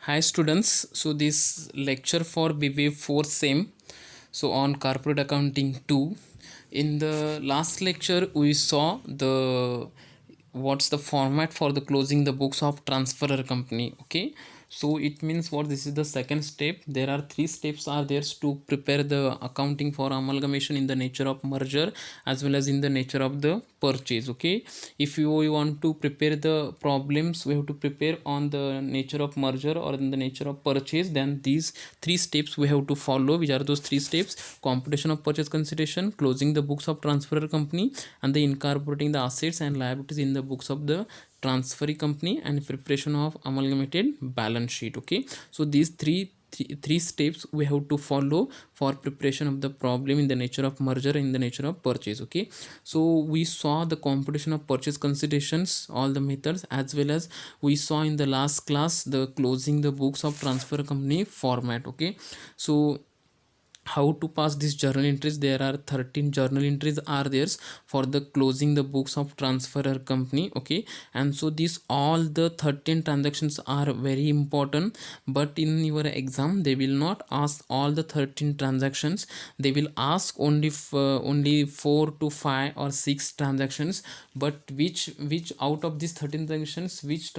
Hi students, so this lecture for BBA 4 SEM, so on corporate accounting 2. In the last lecture we saw the what's the format for the closing the books of transferor company. Okay, so it means what, this is the second step. There are three steps are there to prepare the accounting for amalgamation in the nature of merger as well as in the nature of the purchase. Okay, if we want to prepare the problems, we have to prepare on the nature of merger or in the nature of purchase. Then these three steps we have to follow. Which are those three steps? Computation of purchase consideration, closing the books of transferor company, and the incorporating the assets and liabilities in the books of the transferee company, and preparation of amalgamated balance sheet. Okay, so these three steps we have to follow for preparation of the problem in the nature of merger, in the nature of purchase. Okay, so we saw the computation of purchase considerations, all the methods, as well as we saw in the last class the closing the books of transfer company format. Okay, so how to pass these journal entries? There are 13 journal entries are there for the closing the books of transferor company. Okay, and so these all the 13 transactions are very important, but in your exam they will not ask all the 13 transactions. They will ask only 4 to 5 or 6 transactions. But which out of these 13 transactions, which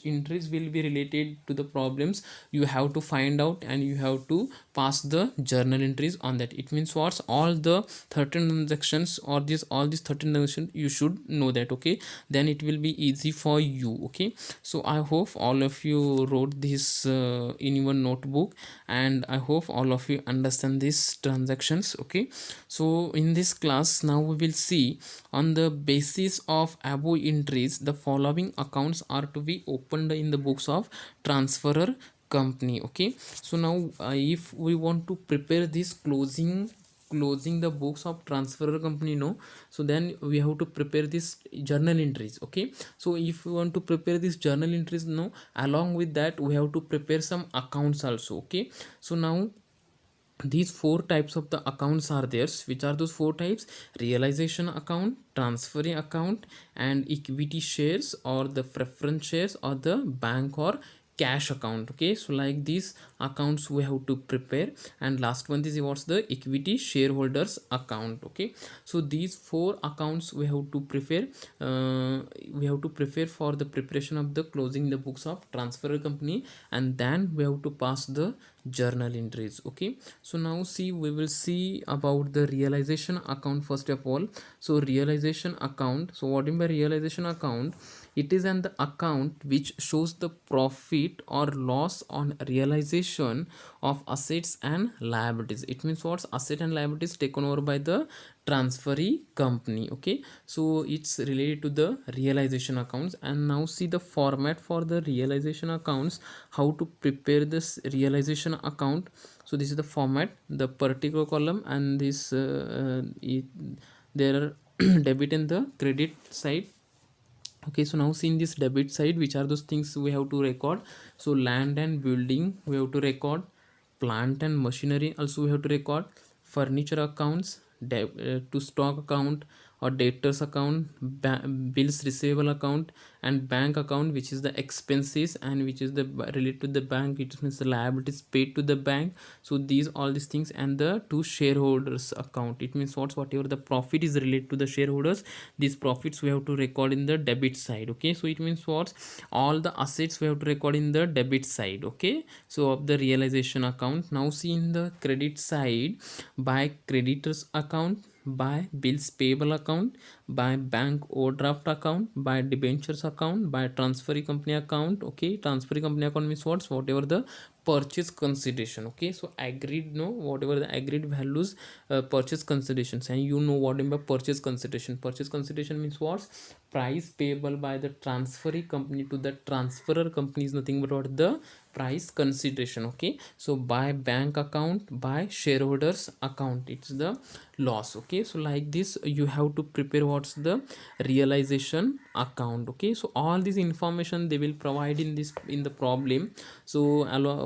entries will be related to the problems, you have to find out, and you have to pass the journal entries on that. It means what's all the 13 transactions, or this all these 13 transactions you should know that. Okay, then it will be easy for you. Okay, so I hope all of you wrote this in your notebook, and I hope all of you understand these transactions. Okay, so in this class now we will see, on the basis of above entries, the following accounts are to be opened in the books of transferor company. Okay, so now if we want to prepare this closing the books of transferor company, no, so then we have to prepare this journal entries. Okay, so if we want to prepare this journal entries, no, along with that we have to prepare some accounts also. Okay, so now these four types of the accounts are there. Which are those four types? Realization account, transferring account, and equity shares or the preference shares or the bank or cash account. Okay, so like these accounts we have to prepare. And last one is what's the equity shareholders account. Okay, so these four accounts we have to prepare. For the preparation of the closing the books of transfer company, and then we have to pass the journal entries. Okay, so now see, we will see about the realization account first of all. So realization account, so what in by realization account? It is an the account which shows the profit or loss on realization of assets and liabilities. It means what's asset and liabilities taken over by the transferee company. Okay, so it's related to the realization accounts. And now see the format for the realization accounts, how to prepare this realization account. So this is the format, the particular column, and this there are debit and the credit side. Okay, so now seeing this debit side, which are those things we have to record? So land and building we have to record, plant and machinery also we have to record, furniture accounts, to stock account or debtors account, bills receivable account, and bank account, which is the expenses and which is the related to the bank. It means the liabilities paid to the bank. So these all these things. And the to shareholders account, it means whatever the profit is related to the shareholders, these profits we have to record in the debit side. Okay, so it means what, all the assets we have to record in the debit side. Okay, so of the realization account. Now see in the credit side, by creditors account, by bills payable account, by bank overdraft account, by debentures account, by transferee company account. Okay, transferee company account means whatever the purchase consideration. Okay, so agreed, no, whatever the agreed values, purchase considerations. And you know what in by purchase consideration? Purchase consideration means what? Price payable by the transferee company to the transferor company is nothing but what, the price consideration. Okay, so by bank account, by shareholders account, it's the loss. Okay, so like this you have to prepare what's the realization account. Okay, so all this information they will provide in this in the problem. So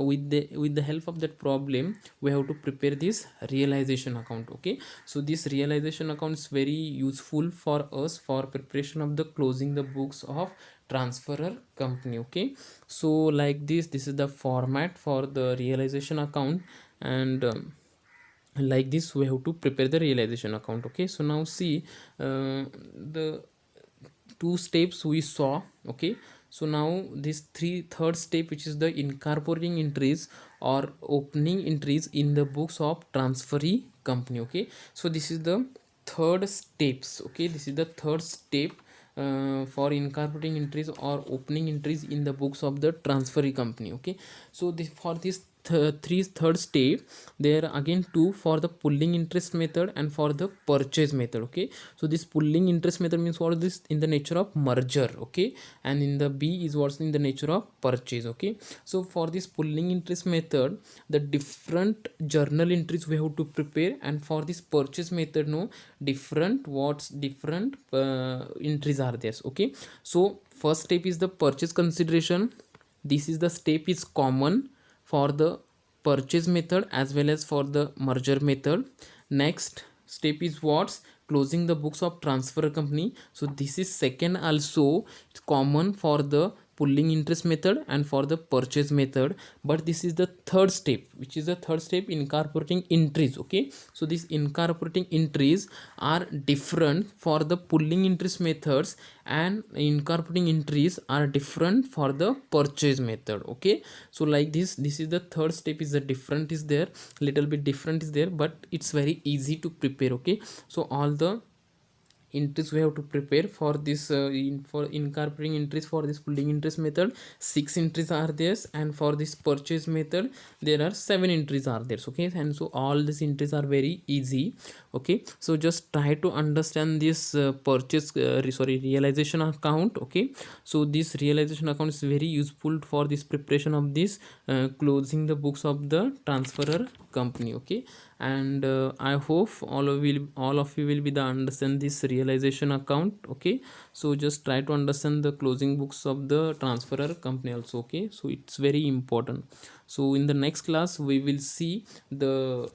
with the help of that problem we have to prepare this realization account. Okay, so this realization account is very useful for us for preparation of the closing the books of transferor company. Okay, so like this is the format for the realization account, and like this we have to prepare the realization account. Okay, so now see the two steps we saw. Okay, so now this third step, which is the incorporating entries or opening entries in the books of transferee company. Okay, so this is the third steps. Okay, this is the third step for incorporating entries or opening entries in the books of the transferee company. Okay, so this for this third step, there are again two for the pulling interest method and for the purchase method. Okay, so this pulling interest method means what is this in the nature of merger. Okay, and in the B is what's in the nature of purchase. Okay, so for this pulling interest method, the different journal entries we have to prepare, and for this purchase method, no, different entries are there. Okay, so first step is the purchase consideration. This is the step is common for the purchase method as well as for the merger method. Next step is what's closing the books of transfer company. So this is second also, it's common for the pulling interest method and for the purchase method, but this is the third step, which is the third step, incorporating entries. Okay, so these incorporating entries are different for the pulling interest methods, and incorporating entries are different for the purchase method. Okay, so like this is the third step, is the different is there, little bit different is there, but it's very easy to prepare. Okay, so all the entries we have to prepare for this for incorporating entries for this pulling interest method, 6 entries are there, and for this purchase method there are 7 entries are there. Okay, and so all these entries are very easy. Okay, so just try to understand this realization account. Okay, so this realization account is very useful for this preparation of this closing the books of the transferor company. Okay, and I hope all of you will be the understand this realization account. Okay, so just try to understand the closing books of the transferor company also. Okay, so it's very important. So in the next class we will see the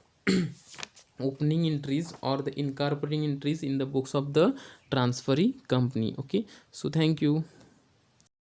opening entries or the incorporating entries in the books of the transferee company. Okay, so thank you.